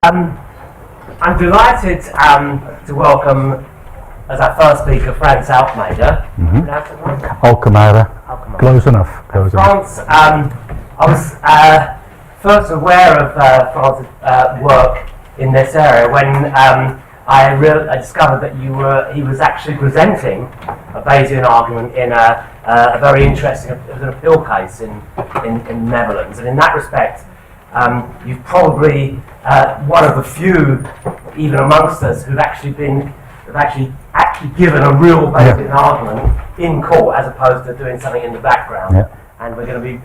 I'm delighted to welcome as our first speaker Frans Alkemade. Alkemade. Close enough. Frans, I was first aware of Frans' work in this area when I discovered that he was actually presenting a Bayesian argument in a very interesting it was an appeal case in the Netherlands, and in that respect, you're probably one of the few, even amongst us, who've actually given a real Bayesian argument in court as opposed to doing something in the background. Yeah. And we're going to be,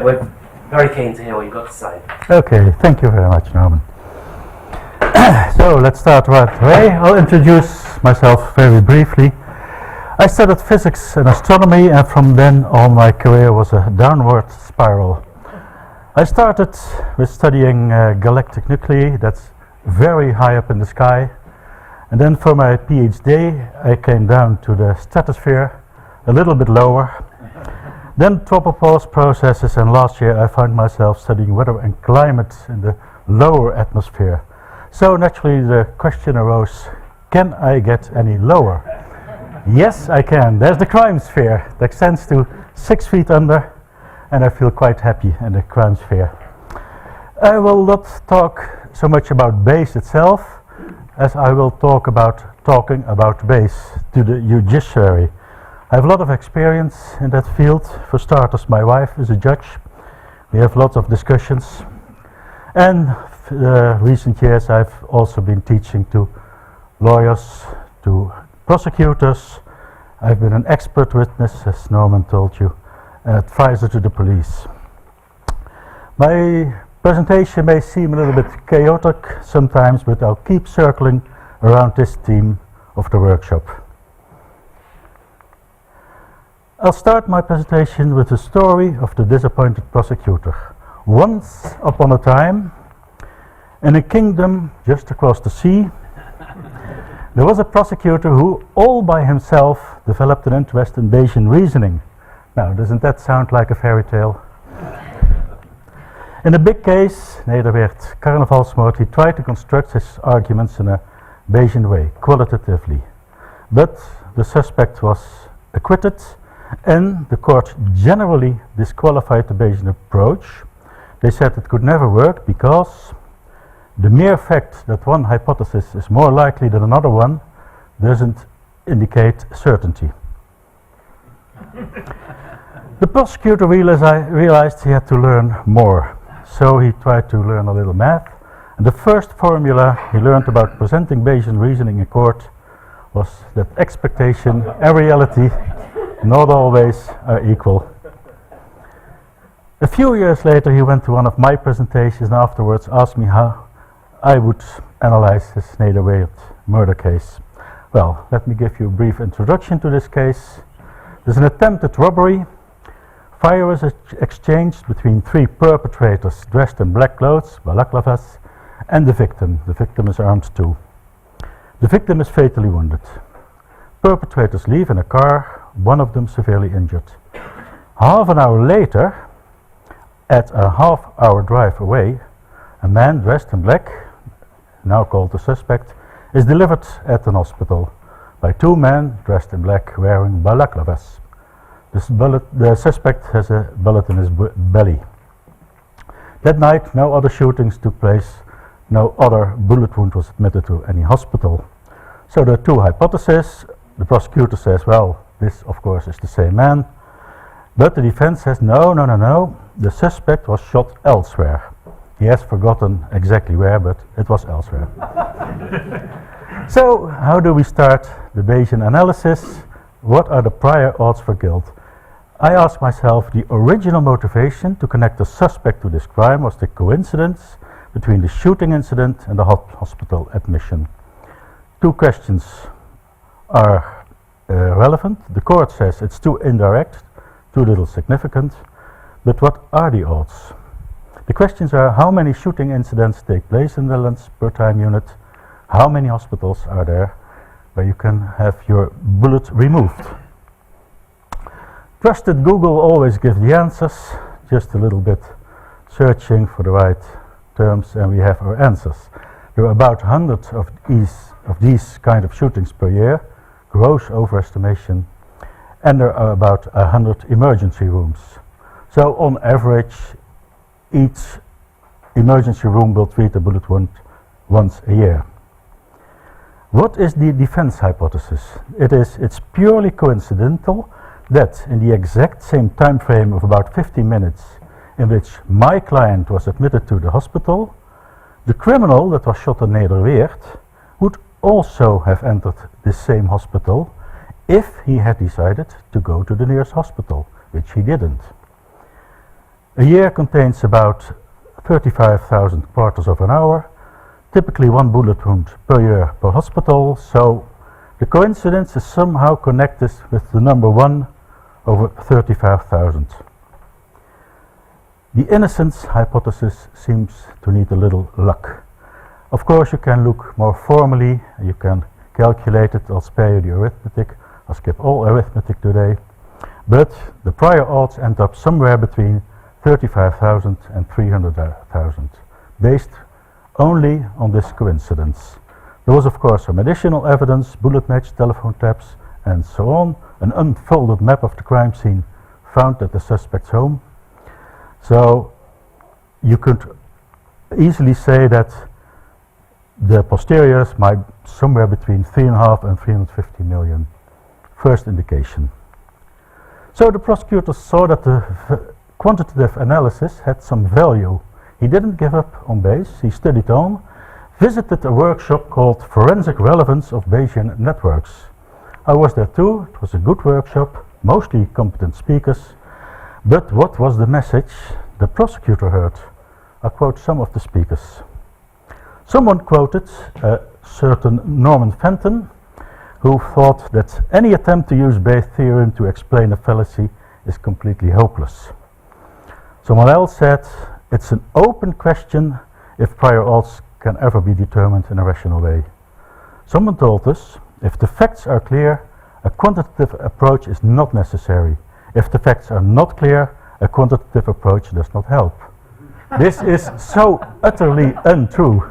we're very keen to hear what you've got to say. Okay, thank you very much, Norman. So let's start right away. I'll introduce myself very briefly. I studied physics and astronomy, and from then on my career was a downward spiral. I started with studying galactic nuclei, that's very high up in the sky, and then for my PhD I came down to the stratosphere, a little bit lower, then tropopause processes, and last year I found myself studying weather and climate in the lower atmosphere. So naturally the question arose, can I get any lower? Yes, I can. There's the crime sphere that extends to 6 feet under, and I feel quite happy in the crime sphere. I will not talk so much about Bayes itself as I will talking about Bayes to the judiciary. I have a lot of experience in that field. For starters, my wife is a judge. We have lots of discussions, and recent years I've also been teaching to lawyers, to prosecutors. I've been an expert witness, as Norman told you, an advisor to the police. My presentation may seem a little bit chaotic sometimes, but I'll keep circling around this theme of the workshop. I'll start my presentation with the story of the disappointed prosecutor. Once upon a time, in a kingdom just across the sea, there was a prosecutor who all by himself developed an interest in Bayesian reasoning. Now, doesn't that sound like a fairy tale? In a big case, Nederweert Carnavalsmoord, he tried to construct his arguments in a Bayesian way, qualitatively. But the suspect was acquitted, and the court generally disqualified the Bayesian approach. They said it could never work because the mere fact that one hypothesis is more likely than another one doesn't indicate certainty. The prosecutor realized he had to learn more, so he tried to learn a little math, and the first formula he learned about presenting Bayesian reasoning in court was that expectation and reality not always are equal. A few years later he went to one of my presentations and afterwards asked me how I would analyze this Nederweert murder case. Well, let me give you a brief introduction to this case. There's an attempted robbery. Fire is exchanged between 3 perpetrators dressed in black clothes, balaklavas, and the victim. The victim is armed too. The victim is fatally wounded. Perpetrators leave in a car, one of them severely injured. Half an hour later, at a half-hour drive away, a man dressed in black, now called the suspect, is delivered at an hospital by 2 men dressed in black wearing balaklavas. The suspect has a bullet in his belly. That night no other shootings took place, no other bullet wound was admitted to any hospital. So there are 2 hypotheses. The prosecutor says, well, this of course is the same man, but the defense says no, the suspect was shot elsewhere. He has forgotten exactly where, but it was elsewhere. So, how do we start the Bayesian analysis? What are the prior odds for guilt? I asked myself, the original motivation to connect the suspect to this crime was the coincidence between the shooting incident and the hospital admission. 2 questions are relevant. The court says it's too indirect, too little significant, but what are the odds? The questions are, how many shooting incidents take place in the Netherlands per time unit? How many hospitals are there where you can have your bullet removed? Trusted Google always gives the answers, just a little bit searching for the right terms and we have our answers. There are about 100 of these kind of shootings per year, gross overestimation, and there are about 100 emergency rooms. So on average, each emergency room will treat a bullet wound once a year. What is the defense hypothesis? It's purely coincidental that in the exact same time frame of about 15 minutes in which my client was admitted to the hospital, the criminal that was shot in Nederweert would also have entered the same hospital if he had decided to go to the nearest hospital, which he didn't. A year contains about 35,000 quarters of an hour, typically one bullet wound per year per hospital, so the coincidence is somehow connected with the number 1 over 35,000. The innocence hypothesis seems to need a little luck. Of course, you can look more formally, you can calculate it. I'll spare you the arithmetic, I'll skip all arithmetic today, but the prior odds end up somewhere between 35,000 and 300,000, based only on this coincidence. There was of course some additional evidence, bullet match, telephone taps, and so on, an unfolded map of the crime scene found at the suspect's home. So you could easily say that the posteriors might somewhere between 3.5 and 350 million. First indication. So the prosecutors saw that the quantitative analysis had some value. He didn't give up on Bayes, he studied on, visited a workshop called Forensic Relevance of Bayesian Networks. I was there too, it was a good workshop, mostly competent speakers, but what was the message the prosecutor heard? I quote some of the speakers. Someone quoted a certain Norman Fenton, who thought that any attempt to use Bayes' theorem to explain a fallacy is completely hopeless. Someone else said, it's an open question if prior odds can ever be determined in a rational way. Someone told us, if the facts are clear, a quantitative approach is not necessary. If the facts are not clear, a quantitative approach does not help. This is so utterly untrue.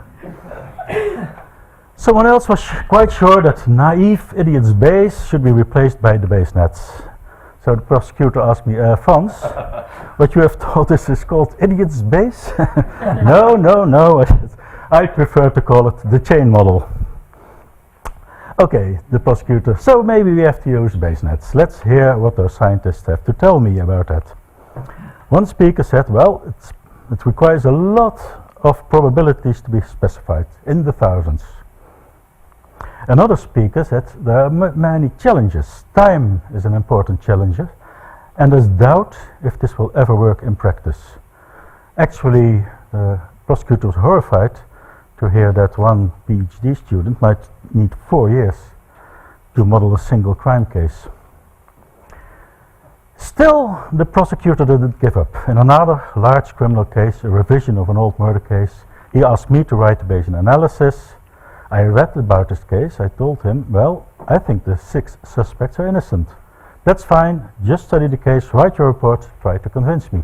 Someone else was quite sure that naive idiot's Bayes should be replaced by the Bayes nets. So the prosecutor asked me, Frans, what you have told us is called idiot's Bayes? No, I prefer to call it the chain model. Okay, the prosecutor, so maybe we have to use Bayes nets. Let's hear what our scientists have to tell me about that. One speaker said, well, it requires a lot of probabilities to be specified, in the thousands. Another speaker said there are many challenges. Time is an important challenge, and there's doubt if this will ever work in practice. Actually, the prosecutor was horrified to hear that one PhD student might need 4 years to model a single crime case. Still, the prosecutor didn't give up. In another large criminal case, a revision of an old murder case, he asked me to write a Bayesian analysis. I read about this case. I told him, well, I think the 6 suspects are innocent. That's fine, just study the case, write your report, try to convince me.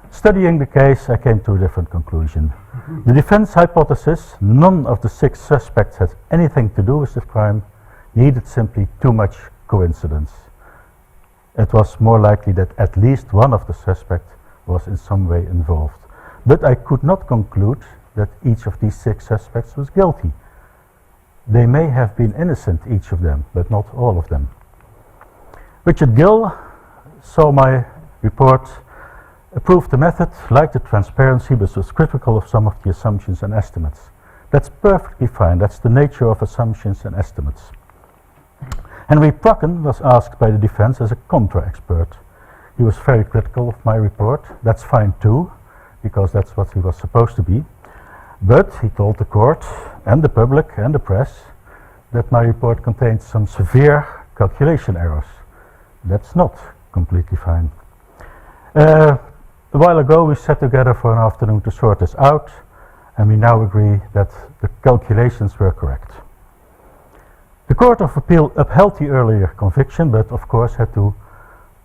Studying the case, I came to a different conclusion. The defense hypothesis, none of the 6 suspects had anything to do with the crime, needed simply too much coincidence. It was more likely that at least one of the suspects was in some way involved. But I could not conclude that each of these 6 suspects was guilty. They may have been innocent, each of them, but not all of them. Richard Gill saw my report, approved the method, liked the transparency, but was critical of some of the assumptions and estimates. That's perfectly fine. That's the nature of assumptions and estimates. Henry Procken was asked by the defense as a contra-expert. He was very critical of my report. That's fine too, because that's what he was supposed to be. But he told the court and the public and the press that my report contained some severe calculation errors. That's not completely fine. A while ago we sat together for an afternoon to sort this out, and we now agree that the calculations were correct. The Court of Appeal upheld the earlier conviction, but of course had to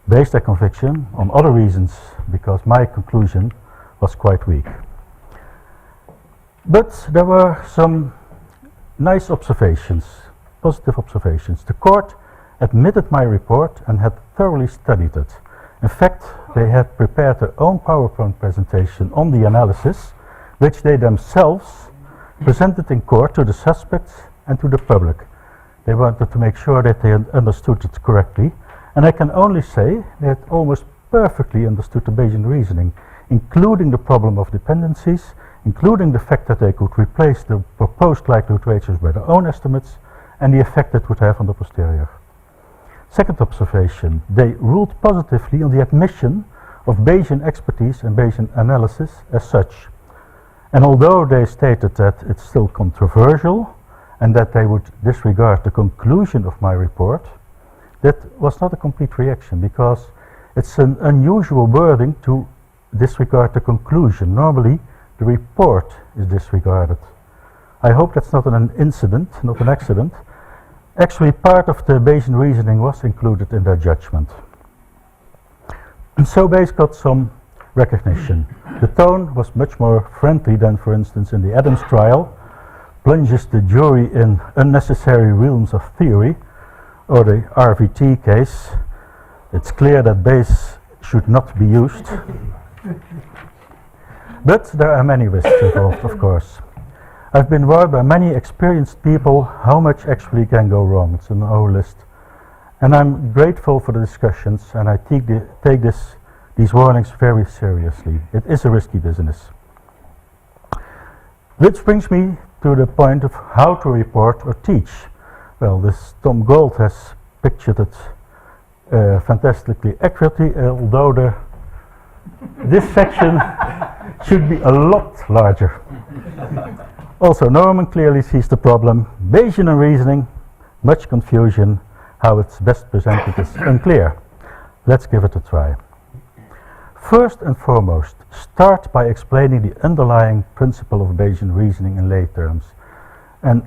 base that conviction on other reasons, because my conclusion was quite weak. But there were some nice observations, positive observations. The court admitted my report and had thoroughly studied it. In fact, they had prepared their own PowerPoint presentation on the analysis, which they themselves presented in court to the suspects and to the public. They wanted to make sure that they understood it correctly, and I can only say they had almost perfectly understood the Bayesian reasoning, including the problem of dependencies, including the fact that they could replace the proposed likelihood ratios by their own estimates, and the effect it would have on the posterior. Second observation, they ruled positively on the admission of Bayesian expertise and Bayesian analysis as such. And although they stated that it's still controversial and that they would disregard the conclusion of my report, that was not a complete reaction, because it's an unusual wording to disregard the conclusion. Normally, the report is disregarded. I hope that's not an incident, not an accident. Actually, part of the Bayesian reasoning was included in their judgment. And so Bayes got some recognition. The tone was much more friendly than, for instance, in the Adams trial, plunges the jury in unnecessary realms of theory, or the RVT case. It's clear that Bayes should not be used. But there are many risks involved, of course. I've been warned by many experienced people how much actually can go wrong. It's an whole list. And I'm grateful for the discussions, and I take these warnings very seriously. It is a risky business. Which brings me to the point of how to report or teach. Well, this Tom Gold has pictured it fantastically accurately, although this section should be a lot larger. Also, Norman clearly sees the problem. Bayesian reasoning, much confusion. How it's best presented is unclear. Let's give it a try. First and foremost, start by explaining the underlying principle of Bayesian reasoning in lay terms. And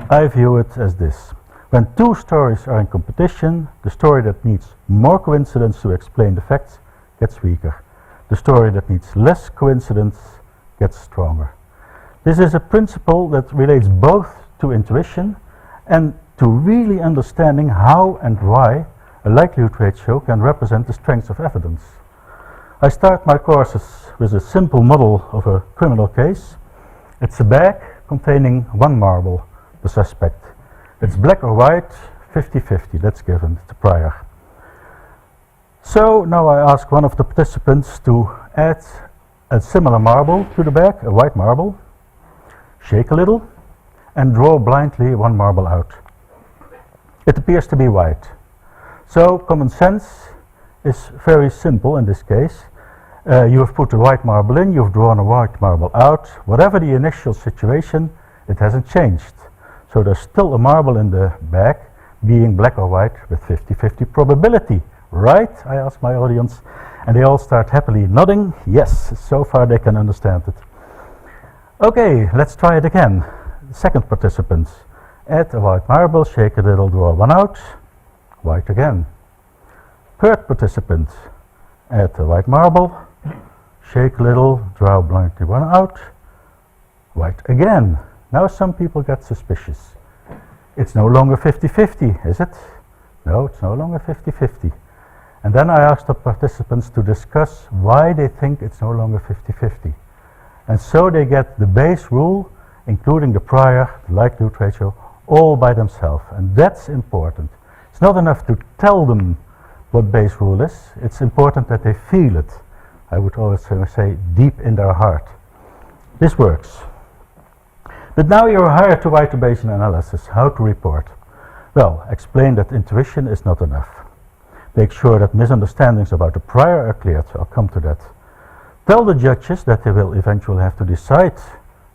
I view it as this. When two stories are in competition, the story that needs more coincidence to explain the facts gets weaker. The story that needs less coincidence gets stronger. This is a principle that relates both to intuition and to really understanding how and why a likelihood ratio can represent the strength of evidence. I start my courses with a simple model of a criminal case. It's a bag containing one marble, the suspect. It's black or white, 50-50, that's given, the prior. So now I ask one of the participants to add a similar marble to the bag, a white marble, shake a little, and draw blindly one marble out. It appears to be white. So common sense is very simple in this case. You have put a white marble in, you've drawn a white marble out. Whatever the initial situation, it hasn't changed. So there's still a marble in the bag, being black or white with 50-50 probability. Right? I ask my audience, and they all start happily nodding. Yes, so far they can understand it. Okay, let's try it again. Second participant, add a white marble, shake a little, draw one out, white again. Third participant, add a white marble, shake a little, draw blindly one out, white again. Now some people get suspicious. It's no longer 50-50, is it? No, it's no longer 50-50. And then I asked the participants to discuss why they think it's no longer 50-50. And so they get the Bayes rule, including the prior, the likelihood ratio, all by themselves. And that's important. It's not enough to tell them what Bayes rule is. It's important that they feel it. I would always say deep in their heart. This works. But now you're hired to write a Bayesian analysis. How to report? Well, explain that intuition is not enough. Make sure that misunderstandings about the prior are cleared. I'll come to that. Tell the judges that they will eventually have to decide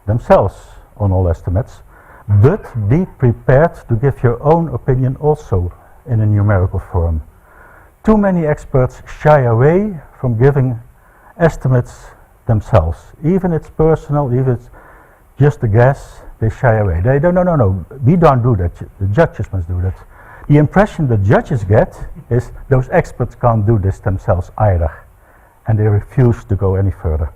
themselves on all estimates, but be prepared to give your own opinion also in a numerical form. Too many experts shy away from giving estimates themselves. Even it's personal, even it's just a guess, they shy away. They don't, no, we don't do that. The judges must do that. The impression the judges get is those experts can't do this themselves either, and they refuse to go any further.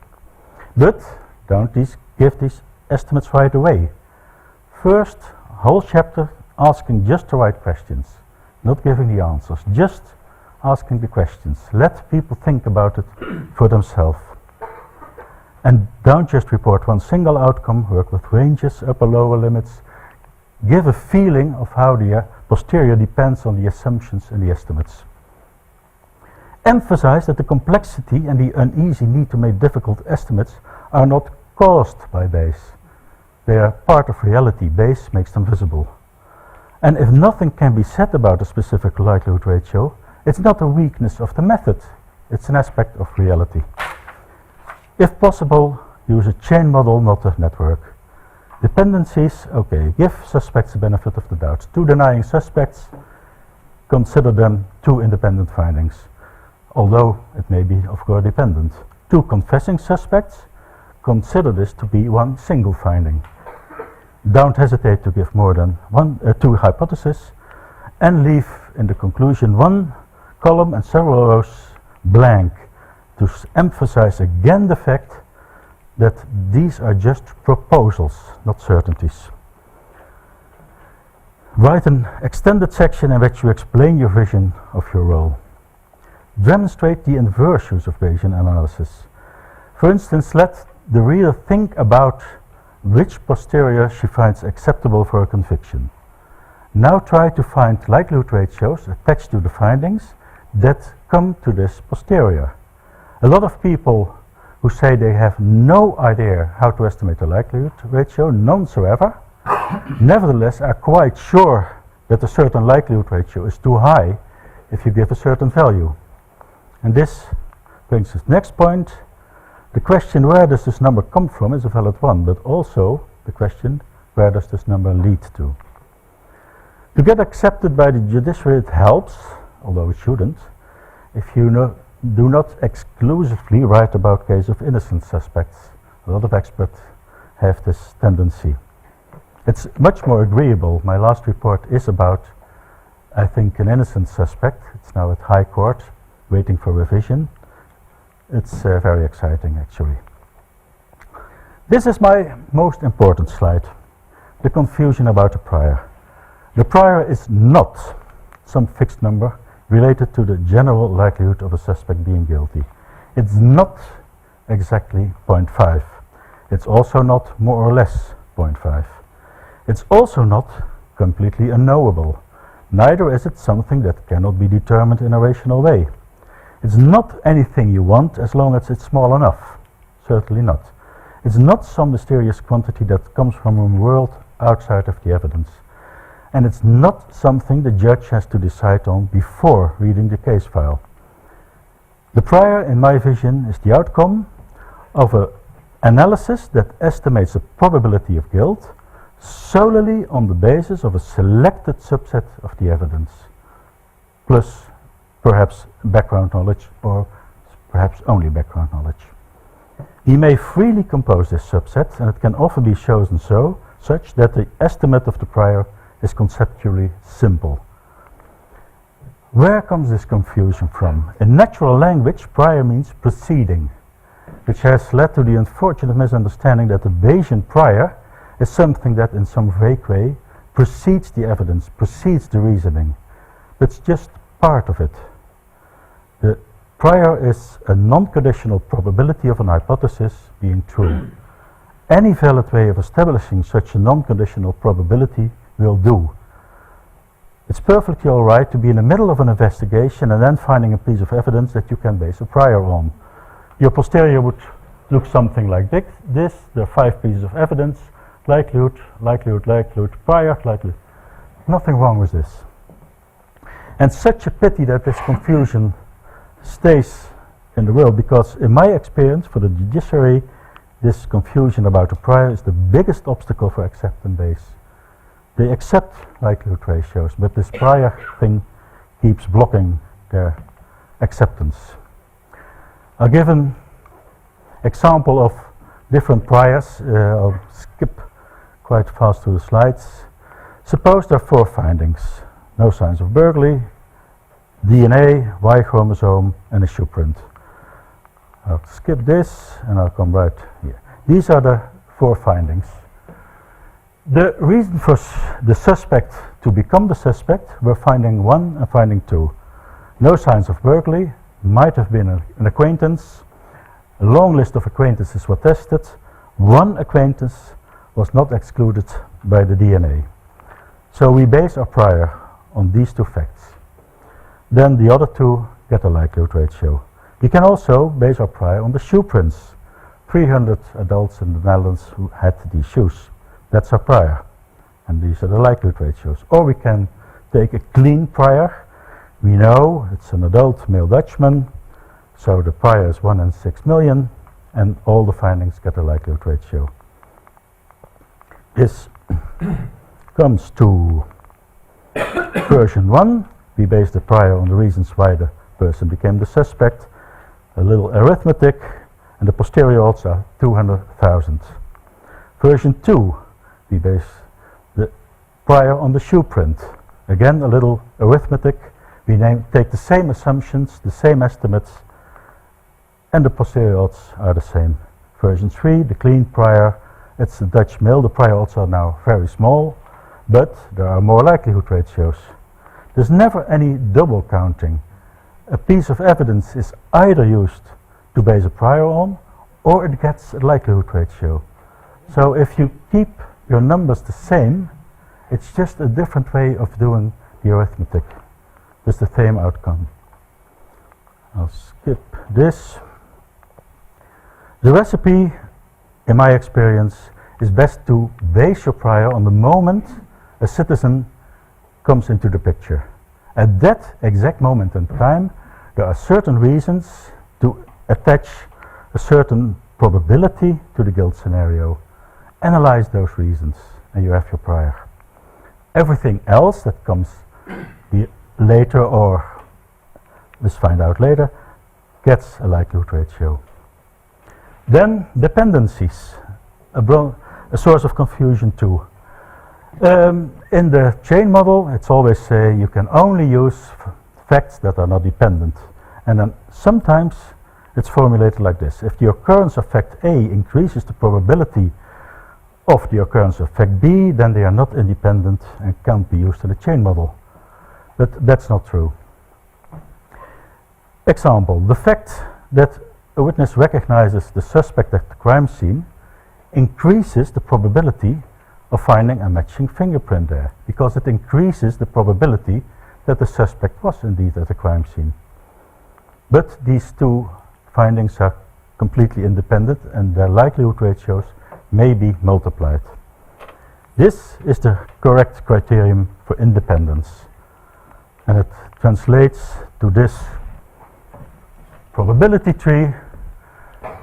But don't give these estimates right away. First, whole chapter asking just the right questions, not giving the answers, just asking the questions. Let people think about it for themselves. And don't just report one single outcome, work with ranges, upper lower limits. Give a feeling of how the posterior depends on the assumptions and the estimates. Emphasize that the complexity and the uneasy need to make difficult estimates are not caused by Bayes. They are part of reality. Bayes makes them visible. And if nothing can be said about a specific likelihood ratio, it's not a weakness of the method, it's an aspect of reality. If possible, use a chain model, not a network. Dependencies, okay, give suspects the benefit of the doubt. Two denying suspects, consider them two independent findings, although it may be of course dependent. Two confessing suspects, consider this to be one single finding. Don't hesitate to give more than two hypotheses, and leave in the conclusion one column and several rows blank to emphasize again the fact that these are just proposals, not certainties. Write an extended section in which you explain your vision of your role. Demonstrate the inverse use of Bayesian analysis. For instance, let the reader think about which posterior she finds acceptable for a conviction. Now try to find likelihood ratios attached to the findings that come to this posterior. A lot of people who say they have no idea how to estimate a likelihood ratio, none whatsoever, nevertheless are quite sure that a certain likelihood ratio is too high if you give a certain value. And this brings us to the next point. The question where does this number come from is a valid one, but also the question where does this number lead to? To get accepted by the judiciary it helps, although it shouldn't, if you do not exclusively write about cases of innocent suspects. A lot of experts have this tendency. It's much more agreeable. My last report is about, I think, an innocent suspect. It's now at High Court, waiting for revision. It's very exciting, actually. This is my most important slide, the confusion about the prior. The prior is not some fixed number related to the general likelihood of a suspect being guilty. It's not exactly 0.5. It's also not more or less 0.5. It's also not completely unknowable. Neither is it something that cannot be determined in a rational way. It's not anything you want as long as it's small enough. Certainly not. It's not some mysterious quantity that comes from a world outside of the evidence. And it's not something the judge has to decide on before reading the case file. The prior, in my vision, is the outcome of an analysis that estimates the probability of guilt solely on the basis of a selected subset of the evidence, plus perhaps background knowledge, or perhaps only background knowledge. He may freely compose this subset, and it can often be chosen such that the estimate of the prior is conceptually simple. Where comes this confusion from? In natural language, prior means preceding, which has led to the unfortunate misunderstanding that the Bayesian prior is something that in some vague way precedes the evidence, precedes the reasoning. But it's just part of it. The prior is a non-conditional probability of an hypothesis being true. Any valid way of establishing such a non-conditional probability will do. It's perfectly all right to be in the middle of an investigation and then finding a piece of evidence that you can base a prior on. Your posterior would look something like this. There are 5 pieces of evidence: likelihood, likelihood, likelihood, prior, likelihood. Nothing wrong with this. And such a pity that this confusion stays in the world, because in my experience for the judiciary, this confusion about the prior is the biggest obstacle for acceptance Bayes. They accept likelihood ratios, but this prior thing keeps blocking their acceptance. I'll give an example of different priors. I'll skip quite fast through the slides. Suppose there are 4 findings: no signs of burglary, DNA, Y chromosome, and a shoe print. I'll skip this and I'll come right here. These are the 4 findings. The reason for the suspect to become the suspect were finding 1 and finding 2. No signs of burglary, might have been an acquaintance. A long list of acquaintances were tested. 1 acquaintance was not excluded by the DNA. So we base our prior on these 2 facts. Then the other 2 get a likelihood ratio. We can also base our prior on the shoe prints. 300 adults in the Netherlands who had these shoes. That's our prior. And these are the likelihood ratios. Or we can take a clean prior. We know it's an adult male Dutchman, so the prior is 1 in 6 million, and all the findings get a likelihood ratio. This comes to version 1. We base the prior on the reasons why the person became the suspect. A little arithmetic, and the posterior odds are 200,000. Version 2, we base the prior on the shoe print. Again, a little arithmetic. We take the same assumptions, the same estimates, and the posterior odds are the same. Version 3, the clean prior, it's the Dutch male. The prior odds are now very small, but there are more likelihood ratios. There's never any double counting. A piece of evidence is either used to base a prior on, or it gets a likelihood ratio. So if you keep your numbers the same, it's just a different way of doing the arithmetic. It's the same outcome. I'll skip this. The recipe, in my experience, is best to base your prior on the moment a citizen comes into the picture. At that exact moment in time, there are certain reasons to attach a certain probability to the guilt scenario. Analyze those reasons, and you have your prior. Everything else that comes later, or let's find out later, gets a likelihood ratio. Then dependencies, a source of confusion too. In the chain model, it's always say you can only use facts that are not dependent. And then sometimes it's formulated like this. If the occurrence of fact A increases the probability of the occurrence of fact B, then they are not independent and can't be used in the chain model. But that's not true. Example, the fact that a witness recognizes the suspect at the crime scene increases the probability of finding a matching fingerprint there, because it increases the probability that the suspect was indeed at the crime scene. But these 2 findings are completely independent, and their likelihood ratios may be multiplied. This is the correct criterion for independence, and it translates to this probability tree.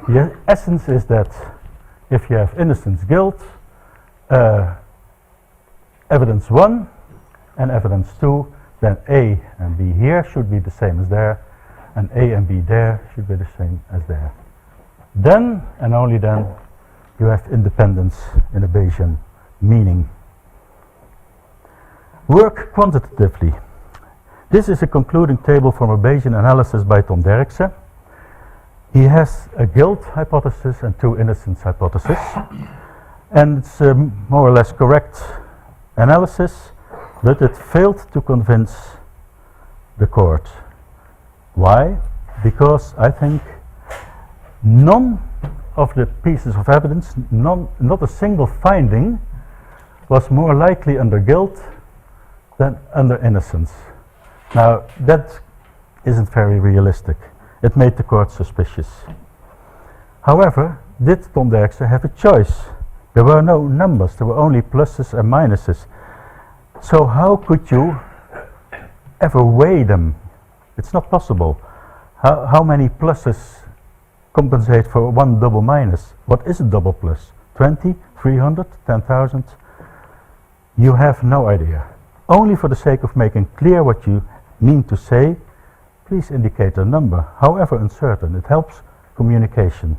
The essence is that if you have innocence guilt, evidence 1 and evidence 2, then A and B here should be the same as there, and A and B there should be the same as there. Then, and only then, you have independence in a Bayesian meaning. Work quantitatively. This is a concluding table from a Bayesian analysis by Tom Derksen. He has a guilt hypothesis and 2 innocence hypotheses. And it's a more or less correct analysis, but it failed to convince the court. Why? Because I think none of the pieces of evidence, not a single finding, was more likely under guilt than under innocence. Now, that isn't very realistic. It made the court suspicious. However, did Tom Derksen have a choice? There were no numbers, there were only pluses and minuses. So how could you ever weigh them? It's not possible. How many pluses compensate for 1 double minus? What is a double plus? 20, 300, 10,000? You have no idea. Only for the sake of making clear what you mean to say, please indicate a number, however uncertain. It helps communication.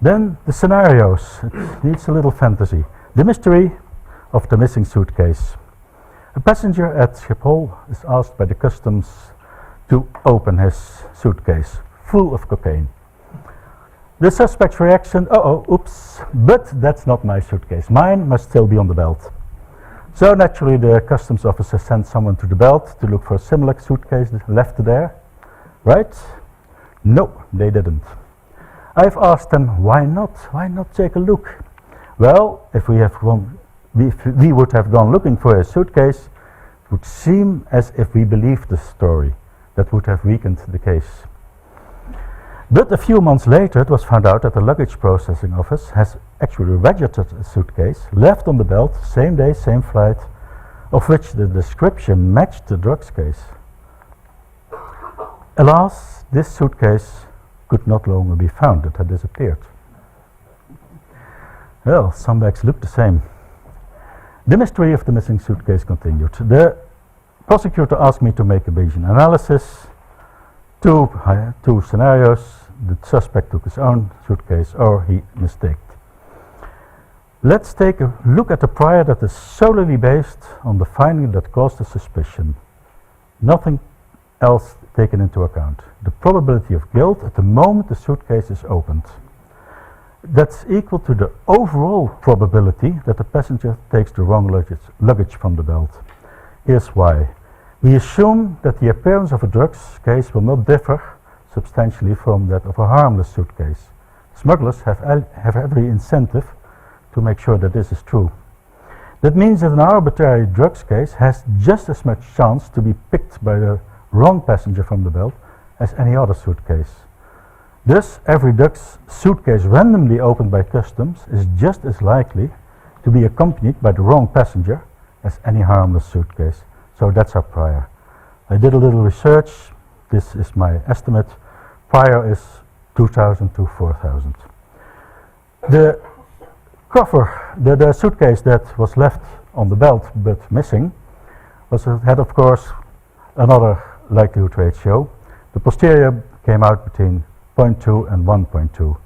Then the scenarios. It needs a little fantasy. The mystery of the missing suitcase. A passenger at Schiphol is asked by the customs to open his suitcase full of cocaine. The suspect's reaction, oops, but that's not my suitcase. Mine must still be on the belt. So naturally the customs officer sent someone to the belt to look for a similar suitcase left there, right? No, they didn't. I've asked them, why not? Why not take a look? Well, if we would have gone looking for a suitcase, it would seem as if we believed the story. That would have weakened the case. But a few months later, it was found out that the luggage processing office has actually registered a suitcase left on the belt, same day, same flight, of which the description matched the drugs case. Alas, this suitcase could not longer be found. It had disappeared. Well, some bags look the same. The mystery of the missing suitcase continued. The prosecutor asked me to make a Bayesian analysis. Two scenarios. The suspect took his own suitcase or he mistaked. Let's take a look at the prior that is solely based on the finding that caused the suspicion. Nothing else taken into account. The probability of guilt at the moment the suitcase is opened. That's equal to the overall probability that the passenger takes the wrong luggage from the belt. Here's why. We assume that the appearance of a drugs case will not differ substantially from that of a harmless suitcase. Smugglers have every incentive to make sure that this is true. That means that an arbitrary drugs case has just as much chance to be picked by the wrong passenger from the belt as any other suitcase. Thus, every drugs suitcase randomly opened by customs is just as likely to be accompanied by the wrong passenger as any harmless suitcase. So that's our prior. I did a little research. This is my estimate. Prior is 2,000 to 4,000. The cover, the suitcase that was left on the belt but missing had of course another likelihood ratio. The posterior came out between 0.2 and 1.2.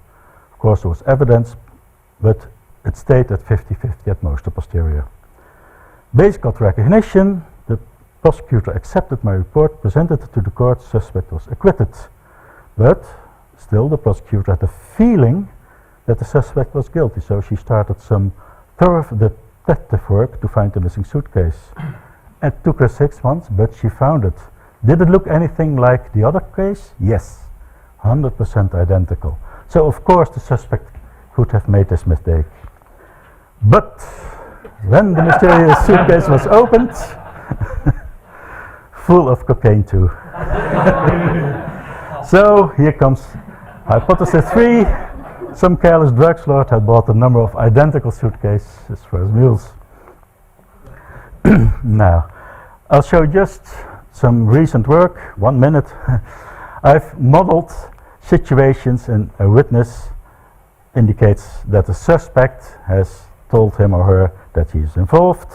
Of course there was evidence, but it stayed at 50-50 at most, the posterior. Based on recognition, the prosecutor accepted my report, presented it to the court, suspect was acquitted. But still the prosecutor had a feeling that the suspect was guilty, so she started some thorough detective work to find the missing suitcase. It took her 6 months, but she found it. Did it look anything like the other case? Yes. 100% identical. So of course the suspect could have made this mistake. But when the mysterious suitcase was opened, full of cocaine too. So here comes hypothesis 3. Some careless drugs lord had bought a number of identical suitcases for his mules. Now, I'll show just some recent work, 1 minute. I've modeled situations and a witness indicates that the suspect has told him or her that he is involved.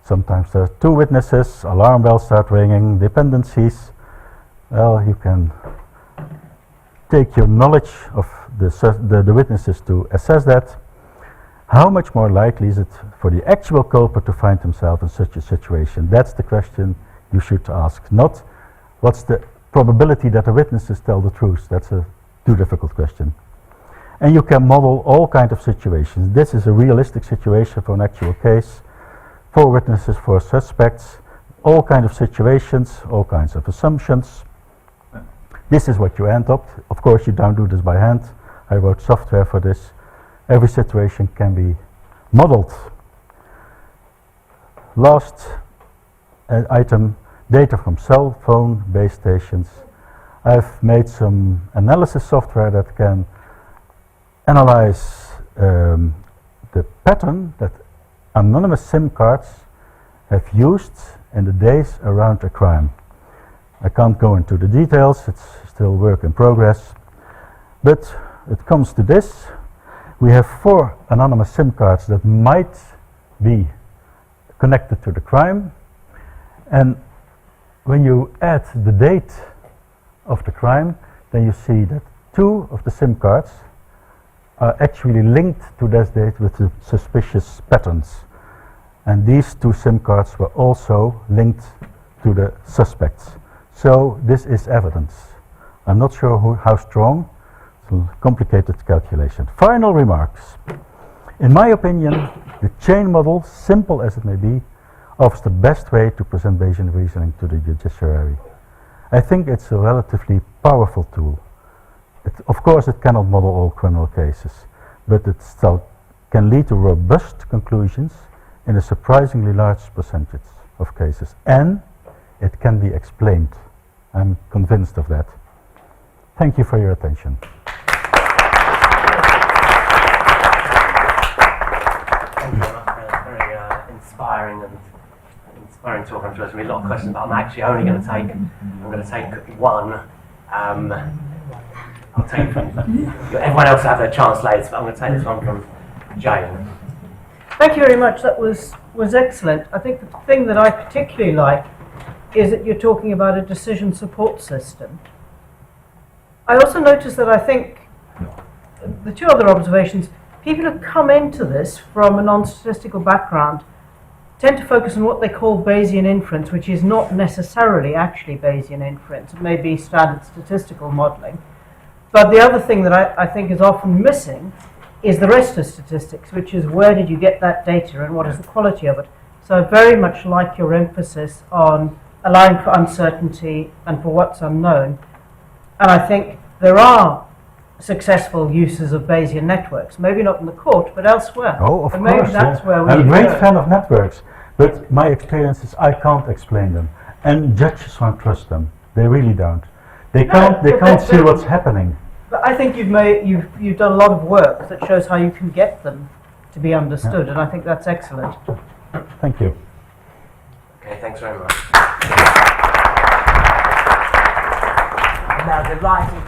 Sometimes there are 2 witnesses, alarm bells start ringing, dependencies. Well, you can take your knowledge of the witnesses to assess that. How much more likely is it for the actual culprit to find himself in such a situation? That's the question you should ask, not what's the probability that the witnesses tell the truth. That's a too difficult question. And you can model all kinds of situations. This is a realistic situation for an actual case. 4 witnesses, 4 suspects, all kinds of situations, all kinds of assumptions. This is what you end up. Of course, you don't do this by hand. I wrote software for this. Every situation can be modeled. Last item, data from cell phone base stations. I've made some analysis software that can analyze the pattern that anonymous SIM cards have used in the days around a crime. I can't go into the details, it's still work in progress, but it comes to this. We have 4 anonymous SIM cards that might be connected to the crime, and when you add the date of the crime, then you see that 2 of the SIM cards are actually linked to this date with the suspicious patterns. And these 2 SIM cards were also linked to the suspects. So this is evidence. I'm not sure how strong. It's a complicated calculation. Final remarks. In my opinion, the chain model, simple as it may be, offers the best way to present Bayesian reasoning to the judiciary. I think it's a relatively powerful tool. Of course, it cannot model all criminal cases, but it still can lead to robust conclusions in a surprisingly large percentage of cases, and it can be explained. I'm convinced of that. Thank you for your attention. Thank you very much for a very inspiring talk. I'm sure there's going to be a lot of questions, but I'm actually only going to take one. I'll take from everyone else will have their chance later, but I'm going to take this one from Jane. Thank you very much. That was excellent. I think the thing that I particularly like is that you're talking about a decision support system. I also noticed that I think the two other observations, people who come into this from a non-statistical background tend to focus on what they call Bayesian inference, which is not necessarily actually Bayesian inference. It may be standard statistical modeling. But the other thing that I think is often missing is the rest of statistics, which is where did you get that data and what is the quality of it. So I very much like your emphasis on allowing for uncertainty and for what's unknown. And I think there are successful uses of Bayesian networks, maybe not in the court, but elsewhere. Oh, of and course. maybe that's where we I'm a great go. fan of networks, but my experience is I can't explain them, and judges won't trust them. They really don't. They can't see what's happening. But I think you've done a lot of work that shows how you can get them to be understood, and I think that's excellent. Thank you. Okay, thanks very much. I'm now delighted